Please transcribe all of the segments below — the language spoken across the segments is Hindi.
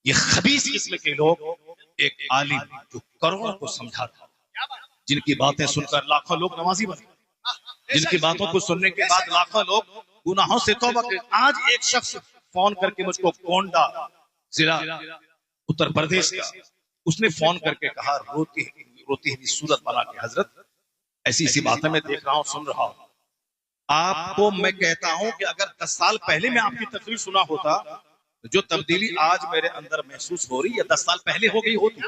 ये खबीस किस्म के लोग, एक आलिम जो करोड़ों को समझा था, जिनकी बातें सुनकर लाखों लोग नमाजी बने, जिनकी बातों को सुनने के बाद लाखों लोग गुनाहों से तौबा कर। आज एक शख्स फोन करके मुझको, गोंडा जिला उत्तर प्रदेश का, उसने फोन करके कहा, रोती रोती हुई सूरत बना के, हजरत ऐसी ऐसी बातें मैं देख रहा हूँ, सुन रहा हूँ, आपको मैं कहता हूं कि अगर 10 साल पहले मैं आपकी तकरीर सुना होता, तो जो तब्दीली आज मेरे अंदर महसूस हो रही है 10 साल पहले हो गई होती।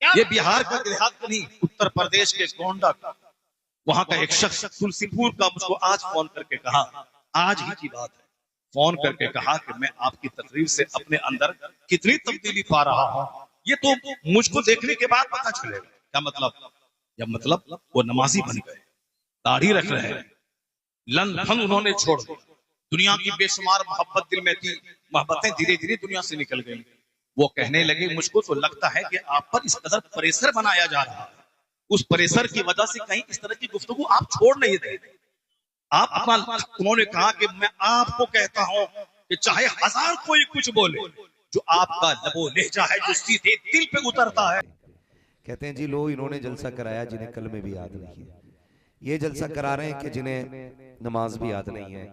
ये बिहार का देहात नहीं, उत्तर प्रदेश के गोंडा का, वहां का एक शख्स तुलसीपुर का मुझको आज फोन करके कहा, आज ही की बात है, फोन करके कहा कि मैं आपकी तकरीर से अपने अंदर कितनी तब्दीली पा रहा हूं, ये तो मुझको देखने के बाद पता चलेगा। क्या मतलब? या मतलब वो नमाजी बन गए, दाढ़ी रख रहे हैं, लन फन उन्होंने छोड़ दिया, दुनिया की बेशुमार मोहब्बत दिल में थी, मोहब्बतें धीरे धीरे दुनिया से निकल गई। वो कहने लगे, मुझको तो लगता है कि आप पर इस कदर प्रेशर बनाया जा रहा है, उस प्रेशर की वजह से कहीं इस तरह की गुफ्तगू आप छोड़ नहीं दे। आप अपना, उन्होंने कहा कि मैं आपको कहता हूं कि चाहे 1000 कोई कुछ बोले, जो आपका लबो लहजा है जो सीधे दिल पे उतरता है। कहते हैं जी, लो इन्होंने जलसा कराया जिन्हें कलमे भी याद नहीं है, ये जलसा करा रहे हैं कि जिन्हें नमाज भी याद नहीं है,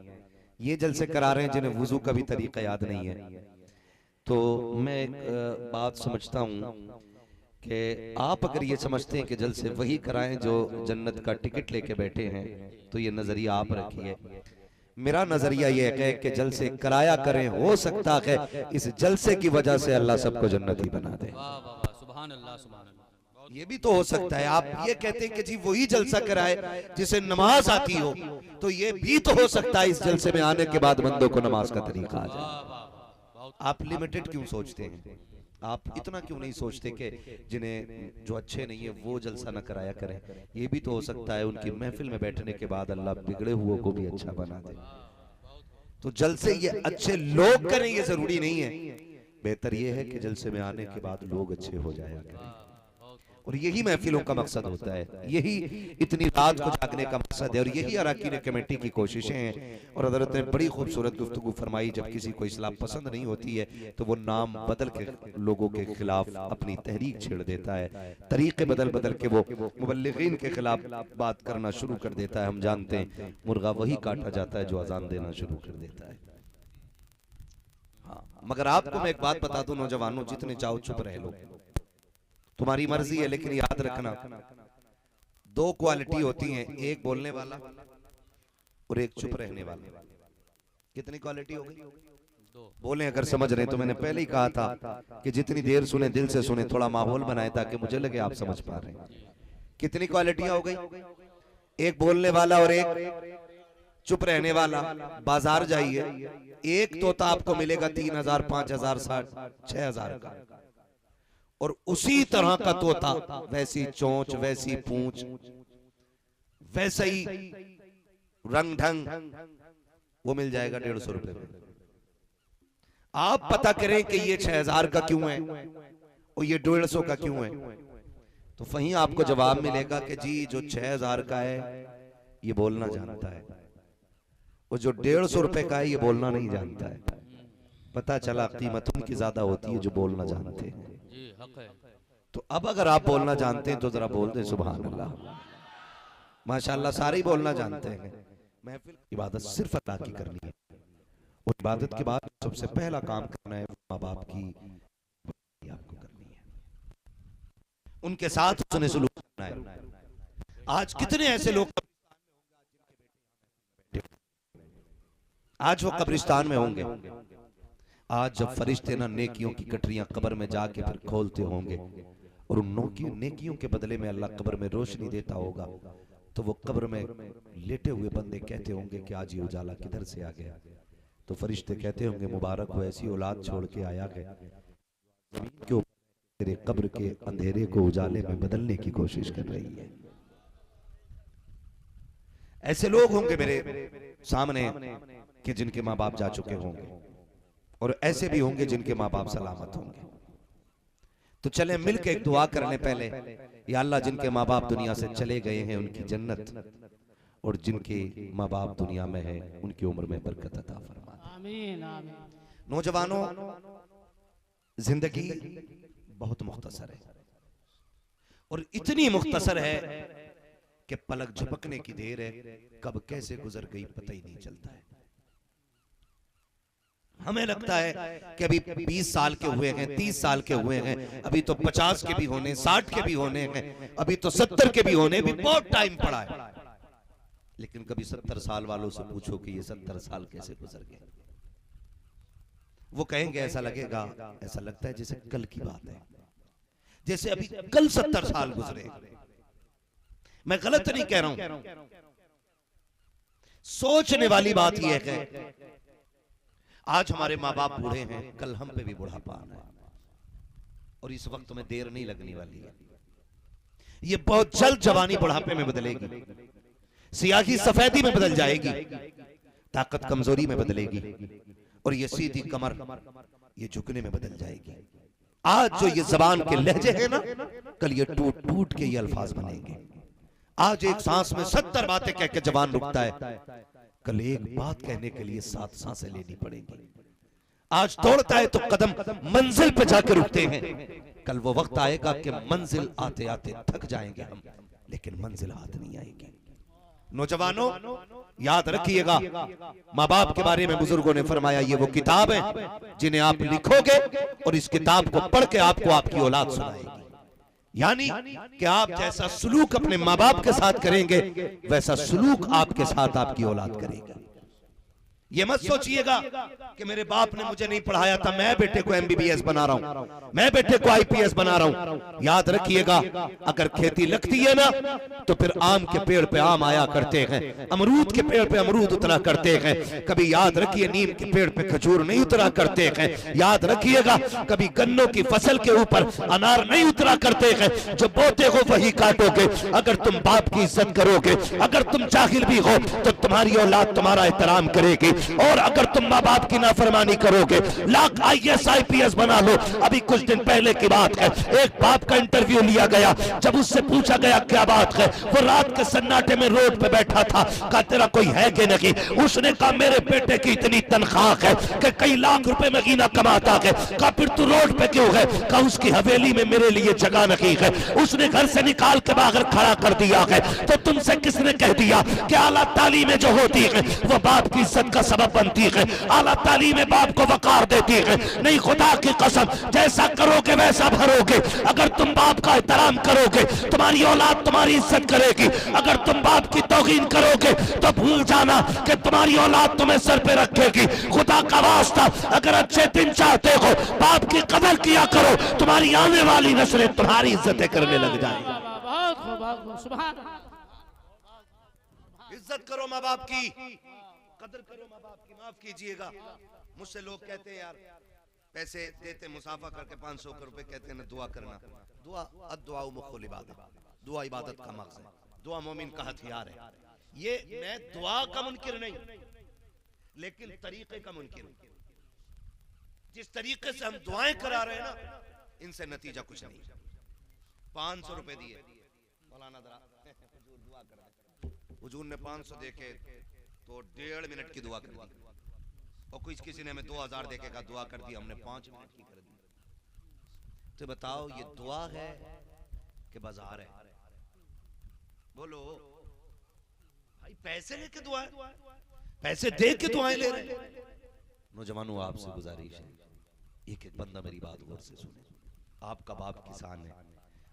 ये जलसे करा रहे हैं जिन्हें वुजू का भी तरीका याद नहीं है। तो मैं एक बात समझता हूँ कि आप अगर ये समझते हैं कि जलसे वही कराएं जो जन्नत का टिकट लेके बैठे हैं, तो ये नजरिया आप रखिए। मेरा नजरिया ये है कि जलसे कराया करें, हो सकता है इस जलसे की वजह से अल्लाह सबको जन्नती बना दे। सुभान अल्लाह, सुभान अल्लाह। ये भी तो हो सकता है। आप ये कहते हैं कि जी वही जलसा कराए जिसे नमाज आती हो, तो ये भी तो हो सकता है इस जलसे में आने के बाद बंदों को नमाज का तरीका आ जाए। आप लिमिटेड क्यों सोचते हैं? आप इतना क्यों नहीं सोचते कि जिन्हें जो अच्छे नहीं है वो जलसा न कराया करें? ये भी तो हो सकता है उनकी महफिल में बैठने के बाद अल्लाह बिगड़े हुए को भी अच्छा बना दे। तो जलसे ये अच्छे लोग करें ये जरूरी नहीं है, बेहतर ये है कि जलसे में आने के बाद लोग अच्छे हो जाया करें। और यही महफिलों का मकसद होता है, यही इतनी रात को जागने का मकसद है, और यही अराकीन कमेटी की कोशिशें हैं। और हज़रत ने बड़ी खूबसूरत गुफ्तगू फरमाई, जब किसी को इस्लाम पसंद नहीं होती है तो वो नाम बदल के लोगों के खिलाफ अपनी तहरीक छेड़ देता है, तरीके बदल बदल के वो मुबल्लिगीन के खिलाफ बात करना शुरू कर देता है। हम जानते हैं मुर्गा वही काटा जाता है जो अजान देना शुरू कर देता है। हाँ, मगर आपको मैं एक बात बता दूं नौजवानों, जितने चाहो चुप रह लो, तुम्हारी मर्जी है, लेकिन याद रखना 2 क्वालिटी होती हैं, एक बोलने वाला और एक चुप रहने वाला। कितनी क्वालिटी हो गई? 2। बोले अगर समझ रहे हैं तो मैंने पहले ही कहा था कि जितनी देर सुने दिल से सुने, थोड़ा माहौल बनाए ताकि मुझे लगे आप समझ पा रहे हैं। कितनी क्वालिटियां हो गई? एक बोलने वाला और एक चुप रहने वाला। बाजार जाइए, एक तोता आपको मिलेगा 3000, 5000, 60, 6000 का, और उसी तरह का तोता, वैसी चोंच, वैसी पूंछ, वैसा ही रंग ढंग, वो मिल जाएगा 150 रुपए में। आप पता करें कि ये 6000 का क्यों है और ये 150 का क्यों है, तो वहीं आपको जवाब मिलेगा कि जी जो 6000 का है ये बोलना जानता है, और जो 150 रुपए का है ये बोलना नहीं जानता है। पता चला कीमत उनकी ज्यादा होती है जो बोलना जानते हैं। तो अब अगर आप बोलना जानते हैं तो जरा बोल दें सुभान अल्लाह। माशाअल्लाह सारे ही बोलना जानते हैं। महफिल इबादत सिर्फ अल्लाह की करनी है, और इबादत के बाद सबसे पहला काम करना है माँ बाप की आपको करनी है, उनके साथ उसने सलूक करना है। आज कितने ऐसे लोग आज वो कब्रिस्तान में होंगे, आज जब फरिश्ते ना नेकियों की गठरियां कब्र में जाके फिर खोलते होंगे, और उन नेकियों के बदले में अल्लाह कब्र में रोशनी देता होगा, तो वो कब्र में लेटे हुए बंदे कहते होंगे कि आज ये उजाला किधर से आ गया? तो फरिश्ते कहते होंगे मुबारक हो, ऐसी औलाद छोड़ के आया गया क्यों तेरे कब्र के अंधेरे को उजाले में बदलने की कोशिश कर रही है। ऐसे लोग होंगे मेरे सामने कि जिनके माँ बाप जा चुके होंगे, और ऐसे भी होंगे जिनके माँ बाप सलामत होंगे। तो चले मिलकर एक दुआ करने पहले, या अल्लाह जिनके माँ बाप दुनिया से चले गए हैं उनकी जन्नत, और जिनके माँ बाप दुनिया में हैं उनकी उम्र में बरकत अता फरमा। आमीन आमीन। नौजवानों, जिंदगी बहुत मुख्तसर है और इतनी मुख्तसर है कि पलक झपकने की देर है, कब कैसे गुजर गई पता ही नहीं चलता है। हमें लगता है कि अभी 20 साल के हुए हैं, 30 साल के हुए हैं, अभी तो 50 के भी होने, 60 के भी होने हैं, अभी तो 70 के भी होने, भी बहुत टाइम पड़ा है। लेकिन कभी 70 साल वालों से पूछो कि ये 70 साल कैसे गुजर गए, वो कहेंगे ऐसा लगेगा, ऐसा लगता है जैसे कल की बात है, जैसे अभी कल 70 साल गुजरे। मैं गलत नहीं कह रहा हूं, सोचने वाली बात यह है आज हमारे माँ बाप बूढ़े हैं, कल हम पे भी बुढ़ापा आना है और इस वक्त में देर नहीं लगने वाली है। ये बहुत जल्द जवानी बुढ़ापे में बदलेगी, सियाही सफेदी में बदल जाएगी, ताकत कमजोरी में बदलेगी और ये सीधी कमर ये झुकने में बदल जाएगी। आज जो ये जबान के लहजे हैं ना, कल ये टूट टूट के ये अल्फाज बनेंगे। आज एक सांस में 70 बातें कह के जबान रुकता है, कल एक बात कहने के लिए 7 सांसें लेनी पड़ेगी। आज दौड़ता है तो कदम मंजिल पे जाकर रुकते हैं, कल वो वक्त आएगा कि मंजिल आते आते थक जाएंगे हम, लेकिन मंजिल हाथ नहीं आएगी। नौजवानों याद रखिएगा, माँ बाप के बारे में बुजुर्गों ने फरमाया ये वो किताब है जिन्हें आप लिखोगे और इस किताब को पढ़ के आपको आपकी औलाद सुनाएगी। यानी कि आप जैसा सलूक अपने माँ बाप के साथ करेंगे वैसा सलूक आपके साथ आपकी औलाद करेगा। ये मत सोचिएगा कि मेरे बाप ने मुझे नहीं पढ़ाया था, मैं बेटे को MBBS बना रहा हूं, मैं बेटे को IPS बना रहा हूं। याद रखिएगा, अगर खेती लगती है ना तो फिर आम के पेड़ पे आम आया करते हैं, अमरूद के पेड़ पे अमरूद उतरा करते हैं। कभी याद रखिए नीम के पेड़ पे खजूर नहीं उतरा करते हैं। याद रखिएगा, कभी गन्नों की फसल के ऊपर अनार नहीं उतरा करते हैं। जो बोते हो वही काटोगे। अगर तुम बाप की इज्जत करोगे, अगर तुम जाहिल भी हो तो तुम्हारी औलाद तुम्हारा एहतराम करेगी, और अगर तुम माँ बाप की नाफरमानी करोगे, लाख IAS IPS बना लो। अभी कुछ दिन पहले की बात है, एक बाप का इंटरव्यू लिया गया, जब उससे पूछा गया क्या बात है, वो रात के सन्नाटे में रोड पे बैठा था, कहा तेरा कोई है कि नहीं? उसने कहा मेरे बेटे की इतनी तनख्वाह है कि कई लाख रुपए महीना कमाता है। कहा फिर तू रोड पे क्यों है? कहा उसकी हवेली में मेरे लिए जगह नहीं है, उसने घर से निकाल के बाहर खड़ा कर दिया है। तो तुमसे किसने कह दिया कि आला तालीमें जो होती है वो बाप की इज्जत का सबब बनती है, आला तालीम बाप को वकार देती है? नहीं, खुदा की कसम, जैसा करोगे वैसा भरोगे। अगर तुम बाप का एहतराम करोगे तुम्हारी औलाद तुम्हारी इज्जत करेगी। अगर तुम बाप की तौहीन करोगे तो भूल जाना कि तुम्हारी औलाद तुम्हें सर पे रखेगी। खुदा का वास्ता, अगर अच्छे दिन चाहते हो बाप की कदर किया करो, तुम्हारी आने वाली नस्लें तुम्हारी इज्जतें करने लग जाएगी। इज्जत करो माँ बाप की, कदर करो माँ बाप की। माफ कीजिएगा, मुझसे लोग कहते हैं यार पैसे देते मुसाफा करके 500 रुपए, कहते हैं ना दुआ करना। दुआ अद्दुआ मुख्कुल इबादत, दुआ इबादत का मकसद, दुआ मोमिन का हथियार है। ये मैं दुआ का मुनकिर नहीं, लेकिन तरीके का मुनकिर हूं। जिस तरीके से हम दुआएं करा रहे हैं ना, इनसे नतीजा कुछ नहीं। 500 रुपए दिए, मौलाना दुआ कर, हुजूर ने 500 देके तो 1.5 मिनट की दुआ कर दी, और किसी ने हमें 2000 देके का दुआ कर दी, हमने 5 मिनट की कर दी। तो बताओ ये दुआ है कि बाजार है? बोलो भाई, पैसे लेके दुआ, पैसे दे के दुआएं ले रहे। नौजवानों आपसे गुजारिश है, एक एक बंदा मेरी बात गौर से सुने। आपका बाप किसान है,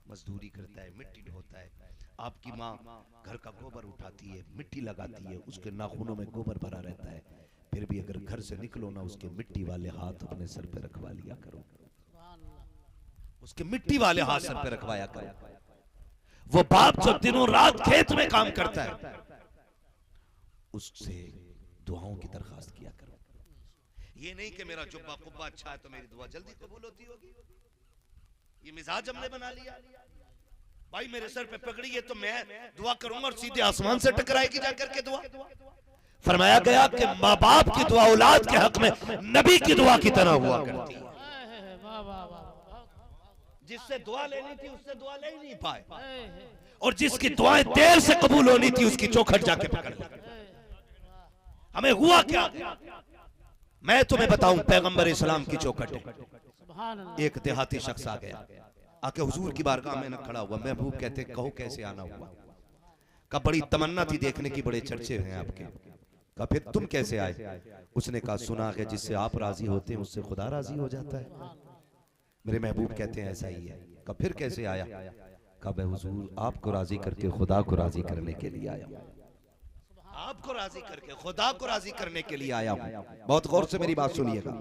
मजदूरी करता है, मिट्टी ढोता है। आपकी माँ घर का गोबर उठाती है, मिट्टी लगाती है, उसके नाखूनों में गोबर भरा रहता है। फिर भी अगर घर से निकलो ना, उसके मिट्टी वाले हाथ अपने सर पे रखवा लिया करो, उसके मिट्टी वाले हाथ सर पे रखवाया करो। वो बाप जो दिनों रात खेत में काम करता है, उससे दुआओं की दरखास्त किया करो। ये नहीं कि मेरा जुब्बा कुब्बा अच्छा है तो मेरी दुआ जल्दी कबूल होती होगी। ये मिजाज हमने बना लिया। भाई मेरे सर पे पगड़ी है तो मैं दुआ करूंगा और सीधे आसमान से टकराएगी जाकर के दुआ। फरमाया गया कि माँ बाप की दुआ औलाद के हक में नबी की दुआ की तरह हुआ करती है। जिससे दुआ लेनी थी उससे दुआ ले ही नहीं पाए, और जिसकी दुआएं देर से कबूल होनी थी उसकी चौखट जाके पकड़ ली। हमें हुआ क्या? मैं तुम्हें बताऊं, पैगंबर इस्लाम की चौखट है। एक देहाती शख्स आ गया, आके हुजूर की बारगाह में न खड़ा हुआ। महबूब कहते कहो कैसे आना हुआ? का बड़ी तमन्ना थी देखने की, बड़े चर्चे हैं आपके। का फिर तुम कैसे आए? उसने कहा सुना है जिससे आप राजी होते हैं उससे खुदा राजी हो जाता है। मेरे महबूब कहते हैं ऐसा ही है। का फिर कैसे आया? का मैं हुजूर आपको राजी करके खुदा को राजी करने के लिए आया हूं, आपको राजी करके खुदा को राजी करने के लिए आया हूं। बहुत गौर से मेरी बात सुनिएगा।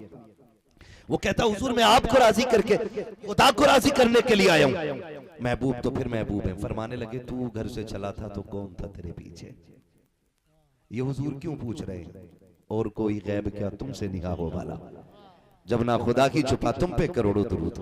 वो कहता हुजूर मैं आपको राजी करके खुदा को राजी करने के लिए आया हूं। महबूब तो फिर महबूब है। फरमाने लगे तू घर से चला था तो कौन था तेरे पीछे? ये हुजूर क्यों पूछ रहे हैं? और कोई गैब क्या तुमसे निगाह हो वाला? जब ना खुदा की छुपा तुम पे करोड़ों दुरूद।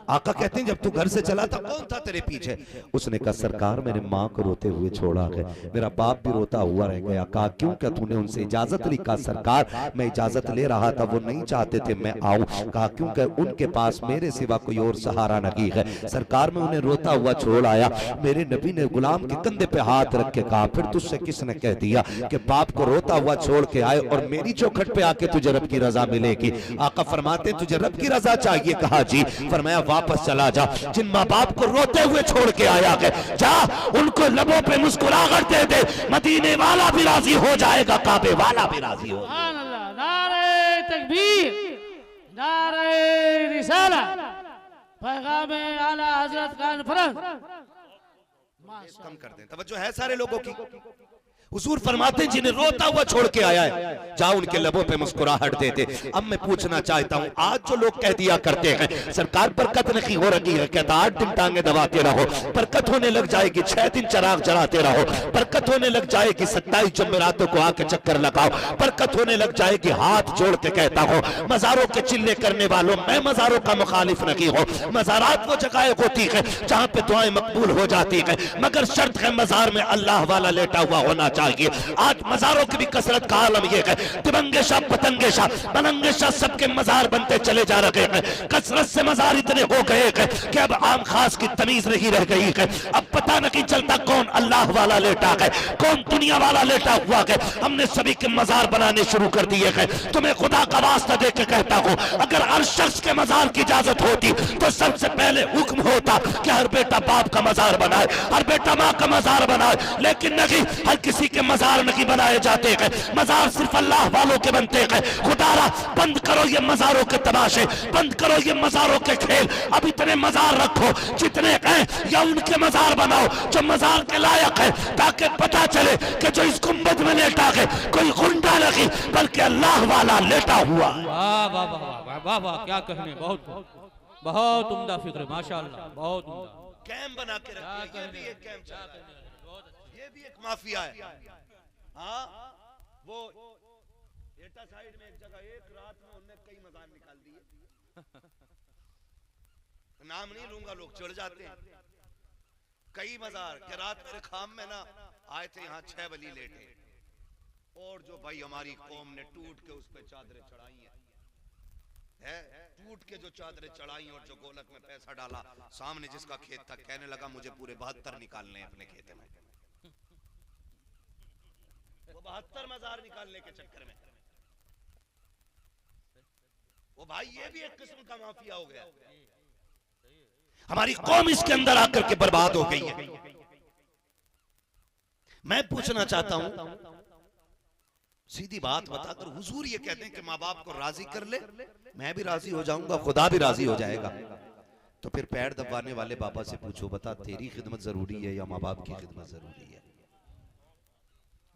आका कहते हैं जब तू घर से चला था कौन था तेरे पीछे? उसने कहा सरकार मैंने माँ को रोते हुए छोड़ा है, मेरा बाप भी रोता हुआ रह गया। कहा क्यों? क्या तूने उनसे इजाजत ली? कहा सरकार मैं इजाजत ले रहा था, वो नहीं चाहते थे मैं आऊं। कहा क्योंकि उनके पास मेरे सिवा कोई और सहारा नहीं है। सरकार में उन्हें रोता हुआ छोड़ आया। मेरे नबी ने गुलाम के कंधे पे हाथ रख के कहा फिर तुझसे किसने कह दिया कि बाप को रोता हुआ छोड़ के आए और मेरी चौखट पे आके तुझे रब की रजा मिलेगी? आका फरमाते तुझे रब की रजा चाहिए? कहा जी। फरमाया वापस चला जा, जिन माँ बाप को रोते हुए छोड़ के आया है जा उनको लबों पे मुस्कुराहट दे दे, मदीने वाला भी राजी हो जाएगा, काबे वाला भी राजी हो। नारे तकबीर, नारे रिसालत, पैगाम आला हजरत कॉन्फ्रेंस। कम कर दें, तवज्जो है सारे लोगों की। हुजूर फरमाते हैं जिन्हें रोता हुआ छोड़ के आया है जा उनके लबों पे मुस्कुराहट दे दे। अब मैं पूछना चाहता हूं आज जो लोग कह दिया करते हैं सरकार बरकत नहीं हो रही है, कहता 8 दिन टांगे दबाते रहो बरकत होने लग जाएगी, 6 दिन चिराग जलाते रहो बरकत होने लग जाएगी, 27 जुमेरातों को आके चक्कर लगाओ बरकत होने लग जाएगी। हाथ जोड़ के कहता हूं मजारों के चिल्ले करने वालों मैं मजारों का मुखालिफ नहीं हूं। मजारात वो जगह होती है जहां पे दुआएं मकबूल हो जाती है, मगर शर्त है मजार में अल्लाह वाला लेटा हुआ होना चाहिए। आज मजारों की भी कसरत का आलम यह है, तिरंगे शाह पतंगे शाह बनंगे शाह सबके मजार बनते चले जा रहे हैं। कसरत से मजार इतने हो गए हैं कि अब आम खास की तमीज नहीं रह गई है। अब पता नहीं चलता कौन अल्लाह वाला लेटा है कौन दुनिया वाला लेटा हुआ है। हमने सभी के मजार बनाने शुरू कर दिए हैं। तुम्हें खुदा का वास्ता दे के कहता हूं अगर हर शख्स के मजार की इजाजत होती तो सबसे पहले हुक्म होता कि हर बेटा बाप का मजार बनाए, हर बेटा माँ का मजार बनाए, लेकिन नहीं, हर किसी के मजार नहीं बनाए जाते हैं। मजार सिर्फ अल्लाह वालों के बनते हैं। खुदारा बंद करो ये मजारों के तमाशे, बंद करो ये मजारों के खेल। अब इतने मजार रखो जितने हैं या उनके मजार बनाओ जो मजार के लायक है, ताकि पता चले कि जो इस गुंबद में लेटा है कोई गुंडा नहीं बल्कि अल्लाह वाला लेटा हुआ। वाह वाह वाह वाह वाह, क्या कहने, बहुत बहुत उम्दा फिक्र, माशाअल्लाह, बहुत उम्दा। कैंप बना के रखिए, ये भी एक कैंप चल रहा है, ये भी एक माफिया है। हाँ वो एटा साइड में एक जगह एक रात में उन्होंने कई मजार निकाल दिए नाम नहीं लूंगा, लोग चढ़ जाते हैं। कई मजार के रात मेरे खाम में ना आए थे, यहाँ 6 वली लेटे और जो भाई हमारी कौम ने टूट के उस पर चादरें चढ़ाई है, टूट के जो चादरें चढ़ाई और जो गोलक में पैसा डाला, सामने जिसका खेत था कहने लगा मुझे पूरे 72 निकालने हैं अपने खेत में। वो 72 मजार निकालने के चक्कर में वो भाई ये भी एक किस्म का माफिया हो गया। हमारी कौम इसके अंदर आकर के बर्बाद हो गई है। मैं पूछना चाहता हूं सीधी बात बताकर, हुजूर ये कहते हैं कि माँ बाप को राजी कर ले, मैं भी राजी हो जाऊंगा, खुदा भी राजी हो जाएगा। तो फिर पैर दबाने वाले बाबा से पूछो बता तेरी खिदमत जरूरी है या माँ बाप की खिदमत जरूरी है?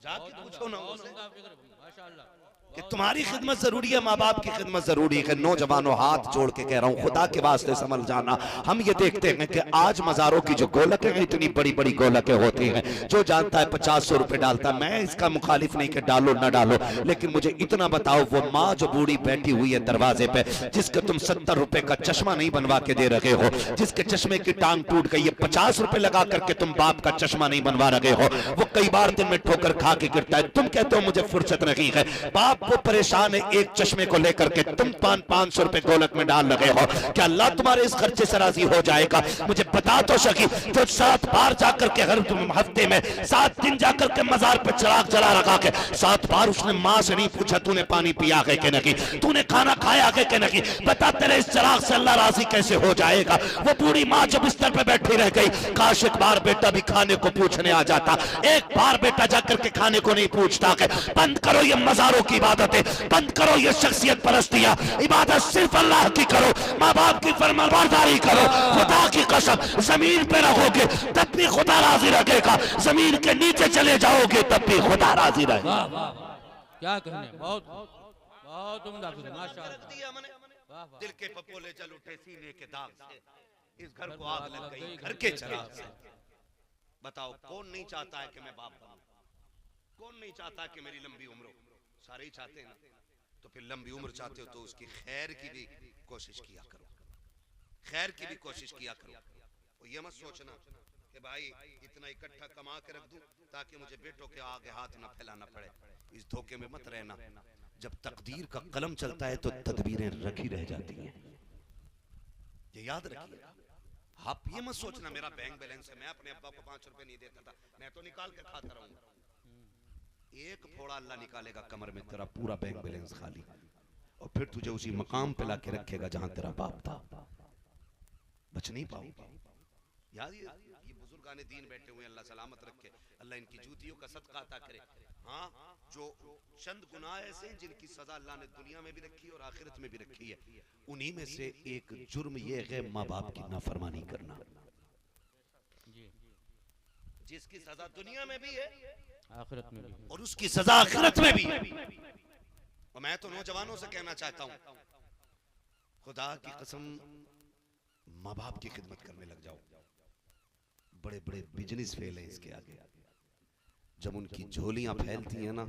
जाके पूछो ना उनसे माशाअल्लाह कि तुम्हारी खिदमत जरूरी है माँ बाप की खिदमत जरूरी है। नौजवानों हाथ जोड़ के कह रहा हूँ खुदा के वास्ते समझ जाना। हम ये देखते हैं कि आज मजारों की जो गोलकें हैं इतनी बड़ी बड़ी गोलकें होती हैं, जो जानता है 50-100 रुपए डालता। मैं इसका मुखालिफ नहीं कि डालो ना डालो, लेकिन मुझे इतना बताओ वो माँ जो बूढ़ी बैठी हुई है दरवाजे पे, जिसके तुम 70 रुपए का चश्मा नहीं बनवा के दे रहे हो, जिसके चश्मे की टांग टूट गई है, 50 रुपए लगा करके तुम बाप का चश्मा नहीं बनवा रहे हो, वो कई बार दिन में ठोकर खा के गिरता है, तुम कहते हो मुझे फुर्सत नहीं है। बाप बाप वो परेशान है एक चश्मे को लेकर के, तुम 500 रुपए गोलक में डाल लगे हो, क्या अल्लाह तुम्हारे इस खर्चे से राजी हो जाएगा? मुझे बता तो सकी, जो 7 बार जाकर के हर हफ्ते में 7 दिन जाकर के मजार पे चिराग जला रखा के 7 बार उसने माँ से नहीं पूछा तूने पानी पिया है कि नहीं, तूने खाना खाया है कि नहीं, बता तेरे इस चिराग से अल्लाह राजी कैसे हो जाएगा? वो बूढ़ी माँ जब बिस्तर पे बैठी रह गई, काश एक बार बेटा भी खाने को पूछने आ जाता, एक बार बेटा जाकर के खाने को नहीं पूछता कि बंद करो ये मजारों की इबादतें, बंद करो ये शख्सियत परस्तियां, इबादत सिर्फ अल्लाह की करो, माँ बाप की फरमाबरदारी करो। खुदा की कसम जमीन पे रहोगे तब भी खुदा राजी रखेगा, जमीन के नीचे चले जाओगे तब भी खुदा राजी रहेगा। वाह वाह वाह, क्या कहने, बहुत बहुत उम्दा फिक्र, माशाअल्लाह। दिल के पपोले चल उठे सीने के दाग से, इस घर को आग लग गई घर के चिराग से। बताओ कौन नहीं चाहता है कि मैं बाप बनूं? कौन नहीं चाहता कि मेरी लंबी उम्र हो? सारे ही चाहते हैं ना। तो फिर लंबी उम्र चाहते हो तो उसकी खैर की भी कोशिश किया करो, खैर की भी कोशिश किया करो। और ये मत सोचना कि भाई इतना इकट्ठा कमा के रख दूं ताकि मुझे बेटों के आगे हाथ ना फैलाना पड़े। इस धोखे में मत रहना। जब तकदीर का कलम चलता है तो तदबीरें रखी रह जाती हैं, ये याद रखिए। आप ये मत सोचना मेरा बैंक बैलेंस है, मैं अपने अब्बा को 5 रुपए नहीं देता था, मैं तो निकाल के खाता रहूंगा। एक फोड़ा अल्लाह निकालेगा कमर में, तेरा पूरा बैंक बैलेंस खाली, और फिर तुझे उसी मकाम पे लाके रखेगा जहां तेरा बाप था। बच नहीं पाओगे। याद ये बुजुर्गाने दीन बैठे हुए, अल्लाह सलामत रखे, अल्लाह इनकी जूतियों का सदका अता करे। हाँ, जो चंद गुनाह ऐसे हैं जिनकी सजा अल्लाह ने दुनिया में भी रखी है और आखिरत में भी रखी है, उन्हीं में से एक जुर्म ये है माँ बाप की नाफरमानी करना, जिसकी सजा दुनिया में भी है आखिरत में भी, और उसकी सजा आखिरत में भी है। और मैं तो नौजवानों से कहना चाहता हूं, खुदा की कसम माँ बाप की खिदमत करने लग जाओ। बड़े बड़े बिजनेस फेल है इसके आगे। जब उनकी झोलियां फैलती हैं ना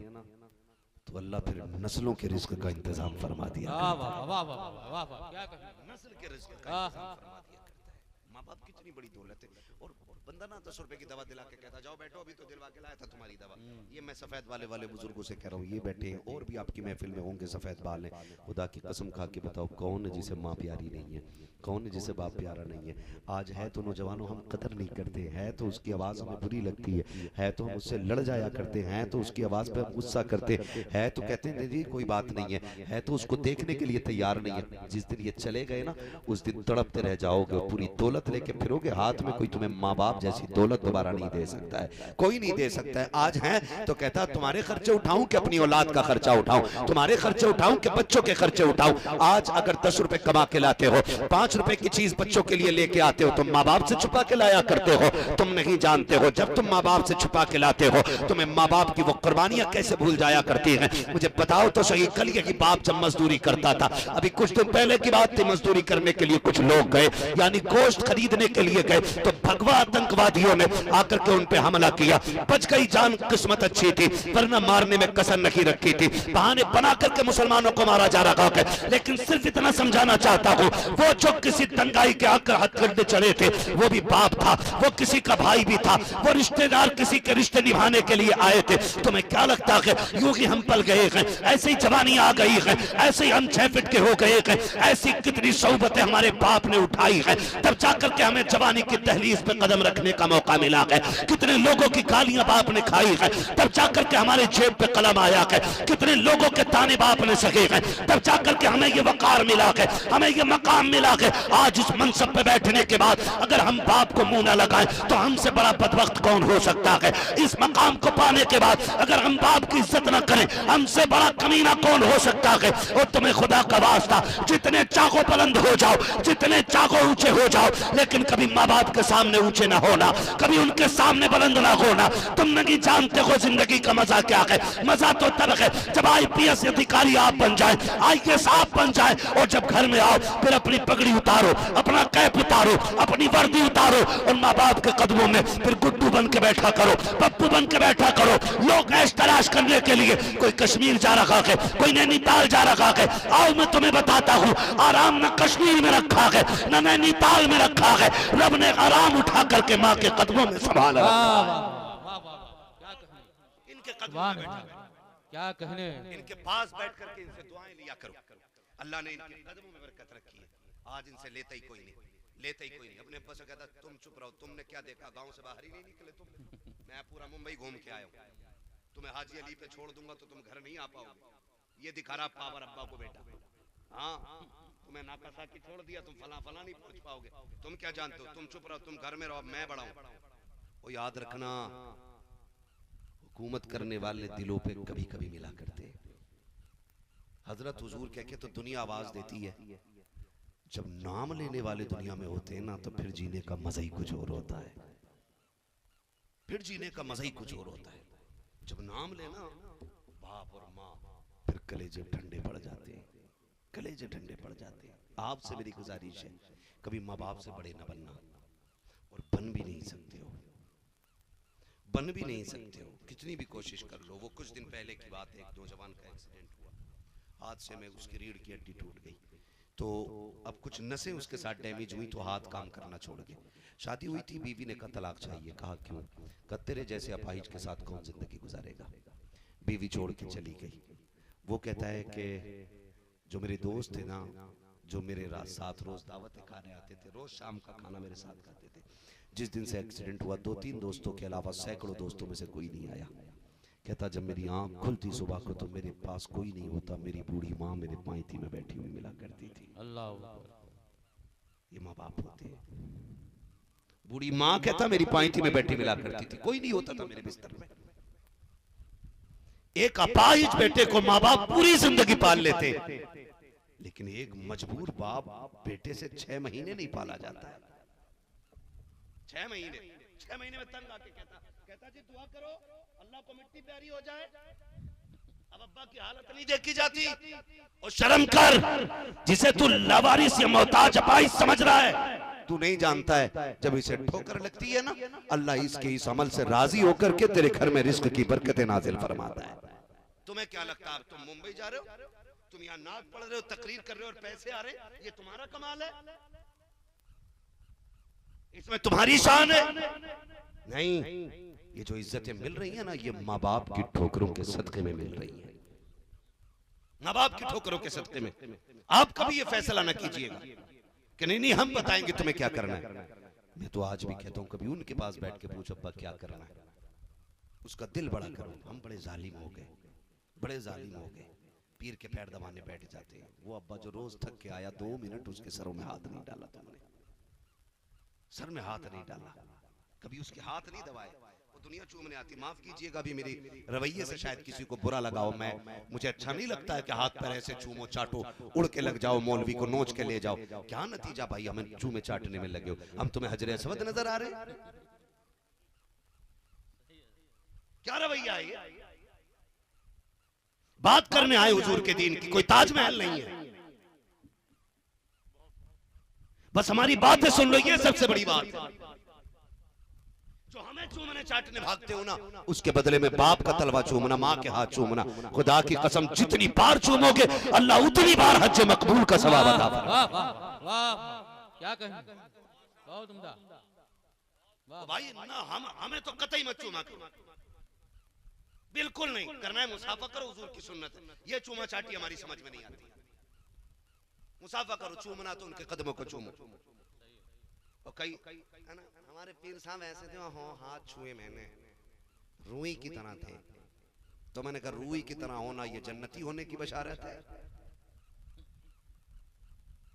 तो अल्लाह फिर नस्लों के रिस्क का इंतजाम फरमा दिया। वाह वाह वाह वाह वाह वाह, क्या कहने, नस्ल के रिस्क का इंतजाम फरमा दिया करता है। माँ बाप कितनी बड़ी दौलत है। और बंदा ना 10 रुपए की दवा दिला के कहता जाओ बैठो अभी तो दिलवा के लाया था तुम्हारी दवा। ये मैं सफेद वाले बुजुर्गों से कह रहा हूँ, ये बैठे हैं और भी आपकी महफिल में होंगे सफेद बाल हैं। खुदा की कसम खा के बताओ कौन है जिसे माँ प्यारी नहीं है, कौन है जिसे बाप प्यारा नहीं है? आज है तो नौजवानों हम कदर नहीं करते हैं, तो उसकी आवाज़ हमें बुरी लगती है तो हम उससे लड़ जाया करते हैं, तो उसकी आवाज़ पे हम गुस्सा करते हैं, तो कहते हैं जी कोई बात नहीं है तो उसको देखने के लिए तैयार नहीं है। जिस दिन ये चले गए ना उस दिन तड़पते रह जाओगे, पूरी दौलत लेके फिरोगे, हाथ में कोई तुम्हें माँ बाप जैसी दौलत दोबारा नहीं दे सकता है, कोई नहीं दे सकता है। आज है तो कहता तुम्हारे खर्चे उठाऊं कि अपनी औलाद का खर्चा उठाऊं, तुम्हारे खर्चे उठाऊं कि बच्चों के खर्चे उठाऊं। आज अगर 10 रुपए कमा के लाते हो, 5 रुपए की चीज बच्चों के लिए लेके आते हो, तुम माँ बाप से छुपा के लाया करते हो। तुम नहीं जानते हो जब तुम माँ बाप से छुपा के लाते हो तुम्हें माँ बाप की वो कुर्बानियां कैसे भूल जाया करती हैं। मुझे बताओ तो सही, कल ये बाप जब मजदूरी करता था, अभी कुछ दिन पहले की बात थी, मजदूरी करने के लिए कुछ लोग गए, यानी गोश्त खरीदने के लिए गए, तो भगवा आतंकवादियों ने आकर के उन पे हमला किया। बच गई जान, किस्मत अच्छी थी, वरना मारने में कसर नहीं रखी थी। बहाने बना करके मुसलमानों को मारा जा रहा है। लेकिन सिर्फ इतना समझाना चाहता हूँ, वो जो किसी दंगाई के आकर हथकंडे चढ़े थे वो भी बाप था, वो किसी का भाई भी था, वो रिश्तेदार किसी के रिश्ते निभाने के लिए आए थे। तुम्हें क्या लगता है यूं ही हम पल गए हैं, ऐसे ही जवानी आ गई है, ऐसे ही हम 6 फीट के हो गए हैं? ऐसी कितनी सोबतें हमारे बाप ने उठाई है तब जाकर के हमें जवानी की दहलीज पे कदम रखने का मौका मिला है। कितने लोगों की गालियां बाप ने खाई है तब जाकर के हमारे जेब पे कलम आया है। कितने लोगों के ताने बाप ने सहे हैं तब जाकर के हमें ये वकार मिला है, हमें ये मकाम मिला है। आज इस मनसब पे बैठने के बाद अगर हम बाप को मुंह ना लगाएं तो हमसे बड़ा बदबख्त कौन हो सकता है? इस मकाम को पाने के बाद अगर हम बाप की इज्जत ना करें हमसे बड़ा कमीना कौन हो सकता है? और तुम्हें खुदा का वास्ता, जितने चाहो बुलंद हो जाओ, जितने चाहो ऊंचे हो जाओ, लेकिन कभी माँ बाप के सामने ऊंचे ना होना, कभी उनके सामने बुलंद ना होना। तुम नहीं जानते हो जिंदगी का मजा क्या है। मजा तो तब है जब IPS अधिकारी आप बन जाए, IAS आप बन जाए, और जब घर में आओ फिर अपनी पगड़ी उतारो, अपना कैप उतारो, अपनी वर्दी उतारो, और माँ बाप के कदमों में फिर गुड्डू बन के बैठा करो, पप्पू बन के बैठा करो। लोग ऐश तलाश करने के लिए कोई कश्मीर जा रखा है, कोई नैनीताल जा रखा है। आओ मैं तुम्हें बताता हूँ, आराम न कश्मीर में रखा है न नैनीताल में रखा है, रब ने आराम उठा करके माँ के कदमों में संभाला। इनके कदमों में बैठा है। क्या कहने। इनके पास बैठ करके इनसे दुआएं लिया करो। अल्लाह ने इनके कदमों में बरकत रखी है। आज इनसे लेता ही कोई नहीं, लेता ही कोई नहीं। अपने अब्बा से कहता तुम चुप रहो, तुमने क्या देखा, गांव से बाहर ही नहीं निकले तुम। मैं पूरा मुंबई घूम के आया हूँ, तुम्हें हाजी अली पे छोड़ दूंगा तो तुम घर नहीं आ पाओगे। ये दिखा रहा पावर अब्बा को बेटा। हाँ, तुम्हें नाकासा की छोड़ दिया, तुम फला फला नहीं पहुंच पाओगे। तुम क्या जानते हो, तुम चुप रहो, तुम घर में रहो, मैं बड़ा हूं। वो याद रखना, हुकूमत करने वाले दिलों पे कभी कभी मिला करते। हजरत हुजूर कह के तो दुनिया आवाज देती है, जब नाम लेने वाले दुनिया में होते हैं ना तो फिर जीने का मजा ही कुछ और होता है। फिर जीने का मजा ही कुछ और होता है। जब नाम लेना बाप और माँ, फिर कलेजे ठंडे पड़ जाते हैं, कलेजे ठंडे पड़ जाते हैं। आपसे मेरी गुजारिश है, कभी माँ बाप से बड़े न बनना, और बन भी नहीं सकते हो, बन भी नहीं सकते हो, कितनी भी कोशिश कर लो। वो कुछ दिन पहले की बात है, एक नौजवान का एक्सीडेंट हुआ, हादसे में उसकी रीढ़ की हड्डी टूट गई। तो अब कुछ नसें उसके साथ डैमेज हुई तो हाथ काम करना छोड़ गए। शादी हुई थी, बीवी ने कहा तलाक चाहिए। कहा क्यों? कहा तेरे जैसे अपाहिज के साथ कौन जिंदगी गुजारेगा। बीवी छोड़ के चली गई। वो कहता है कि जो मेरे दोस्त थे ना, जो मेरे साथ रोज दावतें खाने आते थे, रोज शाम का खाना मेरे साथ खाते थे, जिस दिन से एक्सीडेंट हुआ 2-3 दोस्तों के अलावा सैकड़ों दोस्तों में से कोई नहीं आया। कहता जब मेरी आंख खुलती सुबह को तो मेरे पास कोई नहीं होता, मेरी बूढ़ी माँ मेरे पायथी में बैठी हुई मिला करती थी। अल्लाह, ये माँ बाप होते हैं। बूढ़ी माँ कहता मेरी पायथी में बैठी मिला करती थी, कोई नहीं होता था मेरे बिस्तर में। एक अपाहिज बेटे को माँ बाप पूरी जिंदगी पाल लेते, लेकिन एक मजबूर बाप बेटे से 6 महीने नहीं पाला जाता है। 6 महीने में तंग आके कहता जी दुआ करो अल्लाह को मिट्टी प्यारी हो जाए। अब अब्बा की हालत नहीं देखी जाती। और शर्म कर, जिसे तू लावारिस या मोहताज अपाहिज समझ रहा है, तू नहीं जानता है जब इसे ठोकर लगती है ना, अल्लाह इसके इस अमल से राजी होकर के तेरे घर में रिस्क की बरकतें नाजिल फरमाता है। तुम्हें क्या लगता है तुम मुंबई जा रहे हो, तुम यहाँ नाच पढ़ रहे हो, तकरीर कर रहे हो और पैसे आ रहे, ये तुम्हारा कमाल है, इसमें तुम्हारी शान है? नहीं, ये जो इज्जतें मिल रही है ना, ये माँ बाप की ठोकरों के सदके में मिल रही है। माँ बाप की ठोकरों के सदके में। आप कभी ये फैसला ना कीजिएगा कि नहीं नहीं हम बताएंगे तुम्हें क्या करना है। मैं तो आज भी कहता हूँ कभी उनके पास बैठ के पूछो अब्बा क्या करना है, उसका दिल बड़ा करो। हम बड़े जालिम हो गए, बड़े जालिम हो गए, पीर के पैर दबाने बैठ जाते हैं। वो अब्बा जो रोज थक के आया 2 मिनट उसके सरों में हाथ नहीं डाला, तुमने सर में हाथ नहीं डाला, कभी उसके हाथ नहीं दबाए, वो दुनिया चूमने आती। माफ कीजिएगा भी मेरी रवैये से शायद किसी को बुरा लगाओ, मुझे अच्छा नहीं लगता है कि हाथ पैर ऐसे चूमो चाटो, उड़ के लग जाओ, मौलवी को नोच के ले जाओ। क्या नतीजा भाई, हमें चूमे चाटने में लगे हो, हम तुम्हें हजरे असवद नजर आ रहे? क्या रवैया है? बात करने आए हुजूर के दीन की, कोई ताजमहल नहीं है। बस हमारी बातें सुन लो, ये सबसे बड़ी बात। जो हमें चूमने चाटने भागते हो ना, उसके बदले में बाप का तलवा चूमना, माँ के हाथ चूमना, खुदा की कसम जितनी बार चूमोगे अल्लाह उतनी बार हज मकबूल का सवाब अता फरमाएगा। वाह वाह, क्या कहें, बहुत उम्दा। तो भाई ना हमें तो कतई मत चूमा करो, बिल्कुल नहीं करना है। मुसाफा करो, हुजूर की सुन्नत है। ये चूमा चाटी हमारी समझ में नहीं आती। मुसाफा करो, चूमना तो उनके कदमों को चूमो। और कई है ना, हमारे पीर साहब ऐसे थे, हो हाथ छुए मैंने, रूई की तरह थे। तो मैंने कहा रूई की तरह होना ये जन्नती होने की बशारत है?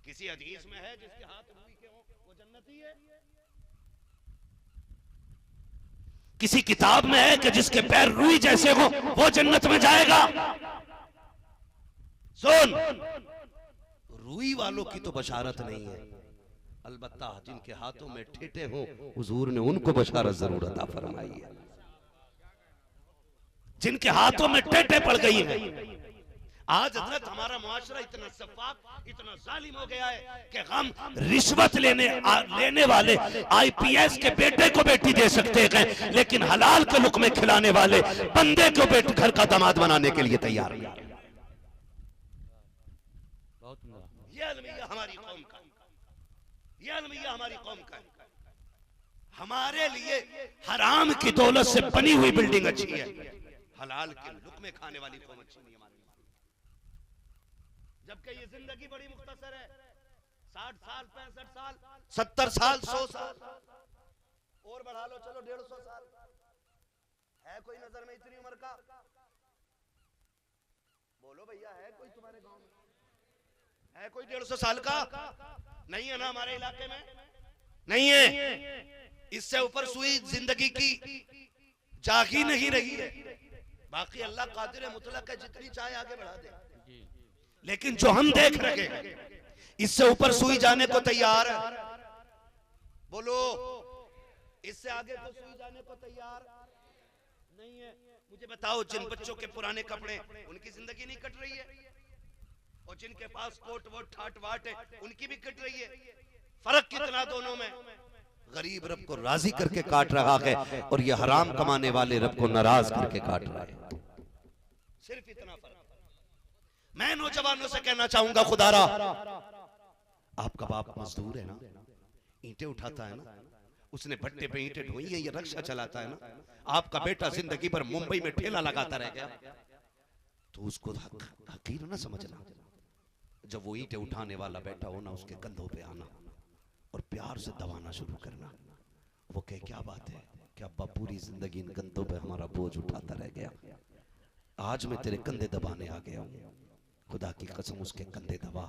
किसी हदीस में है जिसके हाथ रूई के हो वो जन्नती है? किसी किताब में है कि जिसके पैर रूई जैसे हो वो जन्नत में जाएगा? सुन, रूई वालों की तो बशारत नहीं है, अलबत्ता जिनके हाथों में ठेठे हो हुजूर ने उनको बशारत जरूर अता फरमाई है। जिनके हाथों में ठेठे पड़ गई हैं। आज हजरत हमारा मुआशरा इतना सफाक, इतना जालिम हो गया है कि हम रिश्वत लेने वाले IPS के बेटे को बेटी दे सकते हैं, लेकिन हलाल के लुक़मे खिलाने वाले बंदे को बेटे घर का दामाद बनाने के लिए तैयार नहीं। ये अलमिया हमारी कौम का, ये अलमिया हमारी कौम का। हमारे लिए हराम की दौलत से बनी हुई बिल्डिंग अच्छी है, हलाल के लुकमे खाने वाली कौम अच्छी नहीं हमारी। जबकि ये जिंदगी बड़ी मुख्तसर है, 60 साल, 65 साल, 70 साल, 100 साल और बढ़ा लो, चलो 150 साल। है कोई नजर में इतनी उम्र का? बोलो भैया, है कोई तुम्हारे गांव में? है कोई 150 साल का? नहीं है ना हमारे इलाके में, नहीं है। इससे ऊपर सुई जिंदगी की जागी नहीं रही है। बाकी अल्लाह कादिर मुतलक है, जितनी चाहे आगे बढ़ा दे। लेकिन जो हम देख रहे हैं, इससे ऊपर सुई जाने को तैयार है। बोलो, इससे आगे तो सुई जाने को तैयार नहीं है। मुझे बताओ, जिन बच्चों के पुराने कपड़े, उनकी जिंदगी नहीं कट रही है? और जिनके पास कोट वोट ठाट वाट है, उनकी भी कट रही है। फर्क कितना दोनों में? गरीब रब को राजी करके काट रहा है और ये हराम कमाने वाले रब को नाराज करके काट रहा है। सिर्फ इतना फर्क। मैं नौजवानों से कहना चाहूंगा, खुदारा, आपका बाप मजदूर है ना, ईंटें उठाता है ना, उसने भट्टे पे ईंटें ढोई है, ये रक्षा चलाता है ना। आपका बेटा जिंदगी भर मुंबई में ठेला लगाता रह गया, तो उसको हकीर ना समझना। जब वो ईंटें उठाने वाला बैठा हो ना, उसके कंधों पे आना और प्यार से दबाना शुरू करना। वो कहे, क्या बात है, क्या अब्बा पूरी जिंदगी इन कंधों पे हमारा बोझ उठाता रह गया, आज मैं तेरे कंधे दबाने आ गया हूं। खुदा की कसम, उसके कंधे दबा।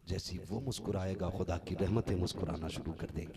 जैसी वो मुस्कुराएगा, खुदा की रहमतें मुस्कुराना शुरू कर देंगी।